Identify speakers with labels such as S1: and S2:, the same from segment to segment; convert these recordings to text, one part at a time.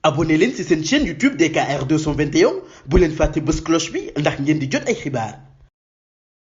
S1: abonné leen ci seen chaîne YouTube DKR 221 bu leen fàtte bës cloche bi ndax ngeen di jot ay xibaar.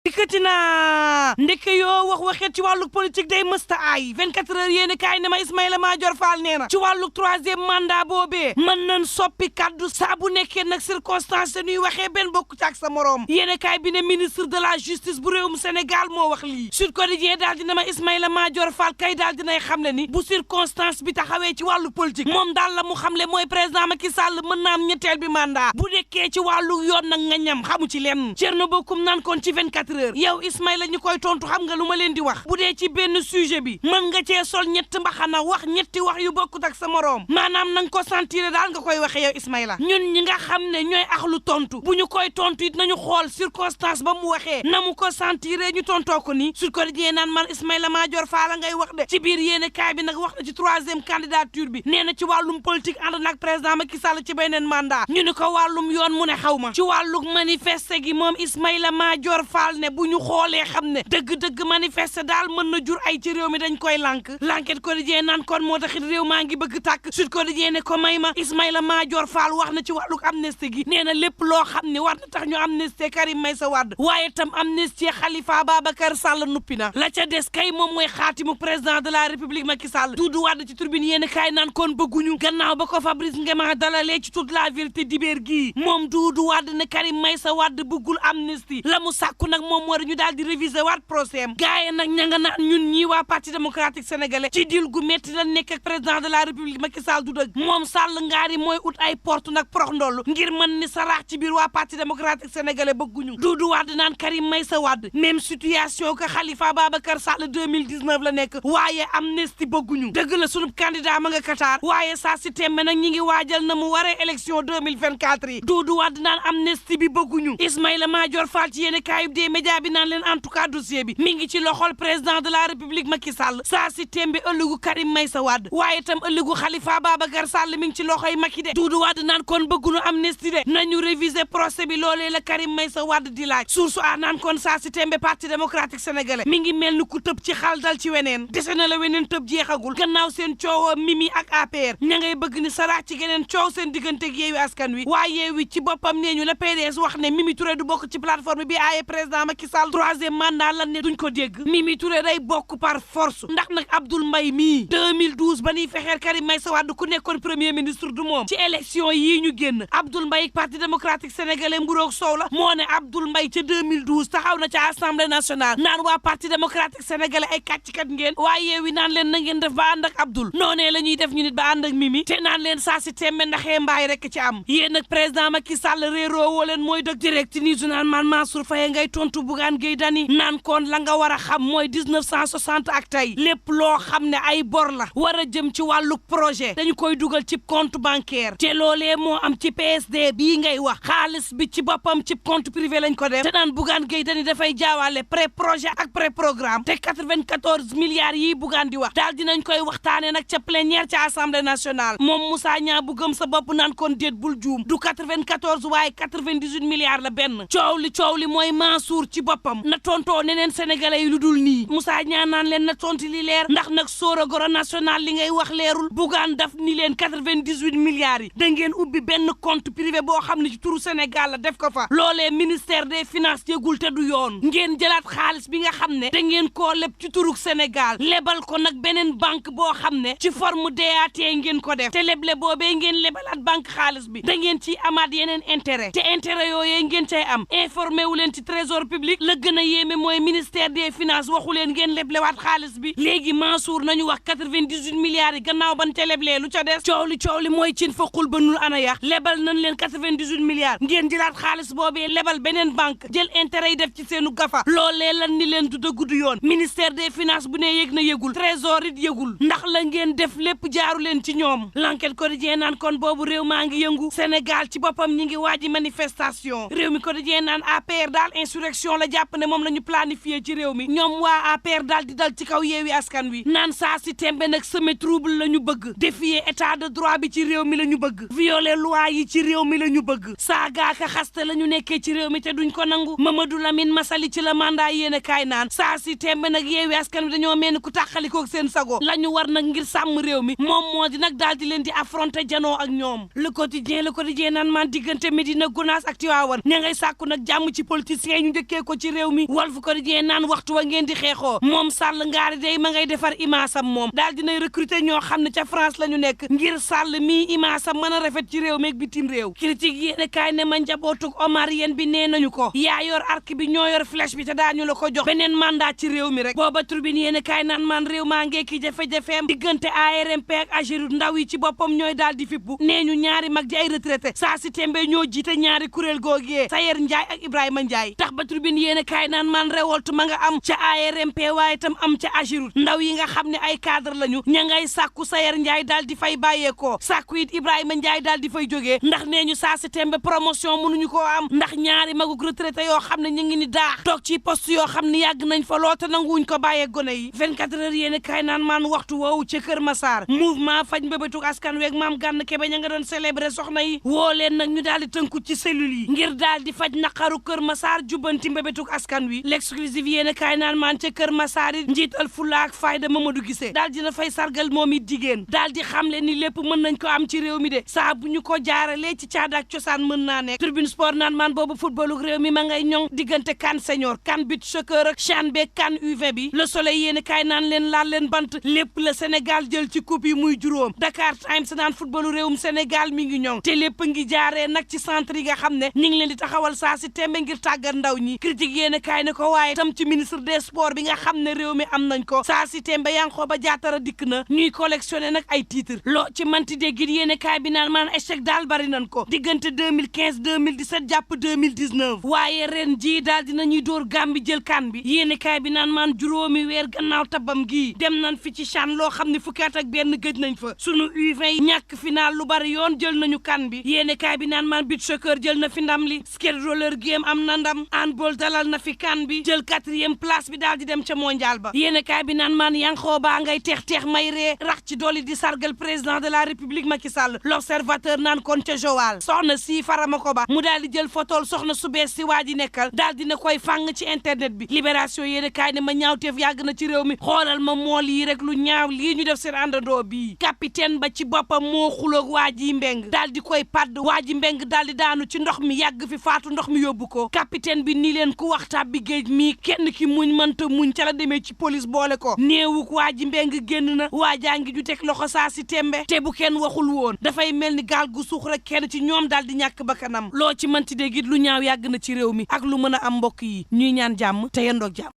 S2: dikkati naa ndeke yoo waxeet ci wàllu politique day mësta ay 24 heures yéeni kaay ne ma Ismaïla Madior Fall nee na ci wàllu 3e mandat boobee mën nañ soppi kaddu saa bu nekkee nag circonstance te ñuy waxee benn bokku ci ak sa moroom yéeni kaay bi ne ministre de la justice bu réewum Sénégal moo wax lii Sud Quotidien daal dina ma Ismaïla Madior Fall kay daal dinay xamle ni bu circonstance bi taxawee ci wàllu politique moom daal la mu xamle mooy président Macky Sall mën na am ñetteel bi mandat bu dekkee ci wàllu yoon nag nga ñam xamu ci lenn Thierno Bocoum naan kon ci 24 yow Ismaïla ñu koy tontu xam nga lu ma leen di wax bu dee ci benn sujet bi mën nga cee sol ñett mbaxana wax ñetti wax yu bokkut ak sa moroom maanaam na nga ko sentir daal nga koy waxee yow Ismaïla ñun ñi nga xam ne ñooy axlu tontu bu ñu koy tontu it nañu xool circonstance ba mu waxee na mu ko sentir ñu tontoo ko ni Sud Quotidien naan man Ismaïla Madior Fall ngay wax de ci biir yéene kaay bi nag wax na ci 3e candidature bi nee na ci wàllum politique ànd nag président Macky Sall ci beneen mandat ñu ni ko wàllum yoon mu ne xaw ma ci wàllum manifester gi moom Ismaïla Madior Fall ne bu ñu xoolee xam ne dëgg-dëgg manifester daal mën na jur ay ci réew mi dañ koy lànk L'Enquête Quotidien naan kon moo taxit réew maa ngi bëgg tàkk Sud Quotidien ne ko may ma Ismaïla Madior Fall wax na ci wàlluk amnistie gi nee na lépp loo xam ne war na tax ñu amnistie Karim Meïssa Wade waaye tam amnistie Khalifa Babacar Sall nuppi na la ca des kay moom mooy xaatimu président de la République Macky Sall Doudou Wade ci tribune yéen kaay naan kon bëgguñu gannaaw ba ko Fabrice Ngema dalalee ci toute la vérité dibéer gii moom Doudou Wade ne Karim Meïssa Wade bëggul amnistie la mu sàkku nag moom war ñu daal di réviser waat procès am gaaye nag ña nga naan ñun ñii waa parti démocratique sénégalais ci dil gu métti la nekk ak président de la république Macky Sall du dëgg moom Sall ngaari mooy ut ay porte nag prox ndoll ngir mën ni saraax ci biir waa parti démocratique sénégalais bëgguñu Doudou Wade naan Karim Meïssa Wade même situation que Khalifa Babacar Sall 2019 la nekk waaye amnistie bëgguñu dëgg la sunub candidat ma nga Qatar waaye saa si tembe nag ñi ngi waajal na mu waree élection 2024 yi Doudou Wade naan amnistie bi bëgguñu Ismaïla Madior Fall ci yéene kaayub des médias bi naan leen en tout cas dossier bi mi ngi ci loxol président de la république Macky Sall saa si tembe ëllëgu Karim Meïssa Wade waaye itam ëllëgu Khalifa Babacar Sall mi ngi ci loxoy Macky de Doudou Wade naan kon bëggunu amnistie de nañu réviser procès bi loolee la Karim Meïssa Wade di laaj source a naan kon saa si tembe parti démocratique sénégalais mi ngi mel ni ku tëb ci xal dal ci weneen dese na la weneen tëb jeexagul gannaaw seen coow Mimi ak APR ña ngay bëgg ni saraax ci geneen coow seen diggante ak Yewwi Askan Wi waaye Yewwi ci boppam nee ñu la PDS wax ne Mimi Touré du bokk ci plateforme bi aaye président Macky Sall 3e mandat lan ne duñ ko dégg Mimi Touré day bokk par force ndax nag Abdoul Mbaye mii 2012 ba ñuy fexeel Karim Meïssa Wade ku nekkoon premier ministre du moom ci élection yii ñu génn Abdoul Mbaye parti démocratique sénégalais nguroog soow la moo ne Abdoul Mbaye ca 2012 taxaw na ca assemblée nationale naan waa parti démocratique sénégalais ay kàccikat ngeen waaye Yewwi naan leen na ngeen def ba ànd ak Abdoul noonee la ñuy def ñu nit ba ànd ak Mimi te naan leen saa si tembe ndaxee mbaay rek ci am yéen nag président Macky Sall réeroo woo leen mooy dëgg direct ni su naan man Mansour Faye ngay tontu Bougane Gueye Dany naan kon la nga war a xam mooy 1960 ak tey lépp loo xam ne ay bor la war a jëm ci wàllu projet dañu koy dugal ci compte bancaire te loolee moo am ci PSD bii ngay wax xaalis bi ci boppam ci compte privé lañ ko def te naan Bougane Gueye Dany dafay jaawaale pré projet ak pré programme te 94 milliards yi Bougane di wax daal dinañ koy waxtaanee nag ca plénière ca assemblée nationale moom Moussa Niang bu gëm sa bopp naan kon déet bul juum du 94 waaye 98 milliards la benn coow li mooy Mansour ci boppam na tontoo neneen sénégalais yi lu dul nii Moussa Niang naan leen na tonti li leer ndax nag sóora goro national li ngay wax leerul Bougane daf ni leen 98 milliards yi da ngeen ubbi benn compte privé boo xam ne ci turu Sénégal la def ko fa loolee ministère des finances yëgul te du yoon ngeen jëlaat xaalis bi nga xam ne da ngeen koo leb ci turu Sénégal lebal ko nag beneen banque boo xam ne ci forme DAT ngeen ko def te leble boobee ngeen lebalaat banque xaalis bi da ngeen ciy amaat yeneen intérêt te intérêt yooyee ngeen cay am informé wu leen ci trésor public la gën a yéeme mooy ministère des finances waxu leen ngeen leblewaat xaalis bi léegi Mansour nañu wax 98 milliards yi gannaaw ban ca leblee lu ca des coow li mooy cin faqul ba nul ana yax lebal nañ leen 98 milliards ngeen jëlaat xaalis boobee lebal beneen banque jël intérêt yi def ci seenu gafa loolee lan ni leen du dëgg du yoon ministère des finances bu ne yëg na yëgul trésor it yëgul ndax la ngeen def lépp jaaru leen ci ñoom L'Enquête Quotidien naan kon boobu réew maa ngi yëngu Sénégal ci boppam ñi ngi waaji manifestation réew mi Quotidien naan APR daal insurrection élection la jàpp ne moom la ñu planifié ci réew mi ñoom waa APR daal di dal ci kaw Yewwi Askan Wi naan saa si tembe nag semer trouble la ñu bëgg défier état de droit bi ci réew mi la ñu bëgg violer loi yi ci réew mi la ñu bëgg saagaaka xaste la ñu nekkee ci réew mi te duñ ko nangu Mamadou Lamine Massaly ci la mandat yéen a kaay naan saa si tembe nag Yewwi Askan Wi dañoo mel ni ku tàqalikoog seen sago la ñu war nag ngir sàmm réew mi moom moo di nag daal di leen di affronter janoo ak ñoom le quotidien naan man diggante Médina Gounass ak Tivaouane ña ngay sàkku nag jàmm ci politiciens yi ñu njëkkee ko ci réew mi Walf Quotidien naan waxtu wa ngeen di xeexoo moom Sall ngaari day ma ngay defar imaasam moom daal dinay recruter ñoo xam ne ca France la ñu nekk ngir Sall mii imaasam mën a rafet ci réew mi ak bitim réew critique yéene kaay ne ma njabootug Omar yéen bi nee nañu ko yaa yor arc bi ñoo yor flèche bi te daañu la ko jox beneen mandat ci réew mi rek booba Tribune yéene kaay naan man réew maa ngeeki jafe-jafeem diggante ARMP ak AGEROUTE ndaw yi ci boppam ñooy daal di fippu nee ñu ñaari mag di ay retraité saa si tembe ñoo jiite ñaari kuréel googee Sayer Ndiaye ak Ibrahima Ndiaye tax ba Tribune yéene kaay naan man révolte ma nga am ca ARMP waaye tam am ca AGEROUTE ndaw yi nga xam ne ay cadre lañu ña ngay sàkku Sayer Ndiaye daal di fay bàyyeekoo sàkku it Ibrahima Ndiaye daal di fay jógee ndax nee ñu saa si tembe promotion mënuñu koo am ndax ñaari maguk retraité yoo xam ne ñu ngi ni daax toog ci poste yoo xam ne yàgg nañ fa lool te nanguwuñ ko bàyyee gone yi 24 heures yéene kaay naan man waxtu woowu ca Kër Massar mouvement faj mbébétug askan weeg maam gànn kebe ña nga doon célébrer soxna yi woo leen nag ñu daal di tënku ci cellules yi ngir daal di faj naqaru Kër Massar jubbanti mbébétug askan wi l'exclusive yéene kaay naan maan ca Kër Massar it njiital fulla ak fayda Mamadou Guissé daal dina fay sargal moom it jigéen daal di xamle ni lépp mën nañ ko am ci réew mi de saa bu ñu ko jaaralee ci caada ak cosaan mën naa nekk Tribune Sport naan maan boobu footballu réew mi ma ngay ñoŋ diggante CAN senior CAN beach soccer ak CHAN beeg CAN U20 bi Le Soleil yéene kaay naan leen laal leen bant lépp la Sénégal jël ci coupe yi muy juróom Dakar Times naan footballu réewum Sénégal mi ngi ñoŋ te lépp ngi jaaree nag ci centre yi nga xam ne ñu ngi leen di taxawal saa si tembe ngir tàggat ndaw ñi critique yéene kaay ne ko waaye tam ci ministre des sports bi nga xam ne réew mi am nañ ko saa si tembe Yankhoba Diattara dikk na ñuy collectionné nag ay titre loo ci manti déggit yéene kaay bi naan maan échec daal bari nañ ko diggante 2015 2017 jàpp 2019 waaye ren jii daal dinañuy dóor Gàmbi jël kan bi yéene kaay bi naan maan juróomi weer gannaaw tabam gii dem nañ fi ci CHAN loo xam ne fukki at ak benn gëj nañ fa sunu U20 ñàkk final lu bari yoon jël nañu kan bi yéene kaay bi naan maan beach soccer jël na fi ndam li skate roller game am na ndam handball dalal na fi kan bi jël 4e place bi daal di dem ca mondial ba yéene kaay bi naan maan Yankhoba ngay teex may ree rax ci dooli di sargal président de la république Macky Sall l'observateur naan kon ca Joal soxna si Faramako Ba mu daal di jël photool soxna su bees si waa ji nekkal daal dina koy fàng ci internet bi libération yéene kaay ne ma ñaawteef yàgg na ci réew mi xoolal ma mool yi rek lu ñaaw lii ñu def seen àndandoo bii capitaine ba ci boppam moo xuloog waa ji mbeng daal di koy padd waa ji mbeng daal di daanu ci ndox mi yàgg fi faatu ndox mi yóbbu ko capitaine bi ni leen ku waxtaab bi géej mii kenn ki muñ mënta muñ ca la demee ci police boole ko néewuk waa ji mbeng génn na waa jaa ngi ju teg loxo saa si tembe te bu kenn waxul woon dafay mel ni gaal gu suux rek kenn ci ñoom daal di ñàkk bakkanam loo ci mënti dégg it lu ñaaw yàgg na ci réew mi ak lu mën a am mbokk yi ñuy ñaan jàmm te yendoog jàmm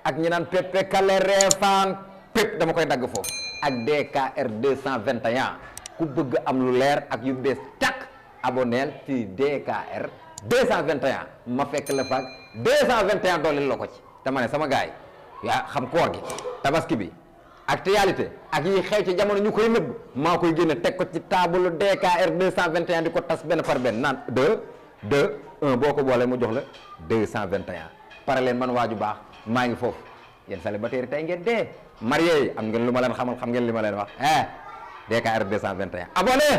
S3: ak ñi naan pepe kale reefaan pep dama koy dagg foofu ak DKR 221 ku bëgg am lu leer ak yu bees tàkk aboneel ci DKR 221 ma fekk la faak 221 dooleel la ko ci dama ne sama gaay yaa xam koor gi tabaski bi actualité ak yi xew ci jamono ñu koy nëbb maa koy génne teg ko ci table DKR 221 di ko tas benn par benn naan 1 boo ko boolee mu jox la 221 pare leen man waaju baax maa ngi foofu yéen célibataire tey ngeen dee marié yi am ngeen lu ma leen xamal xam ngeen li ma leen wax DKR 221 abonné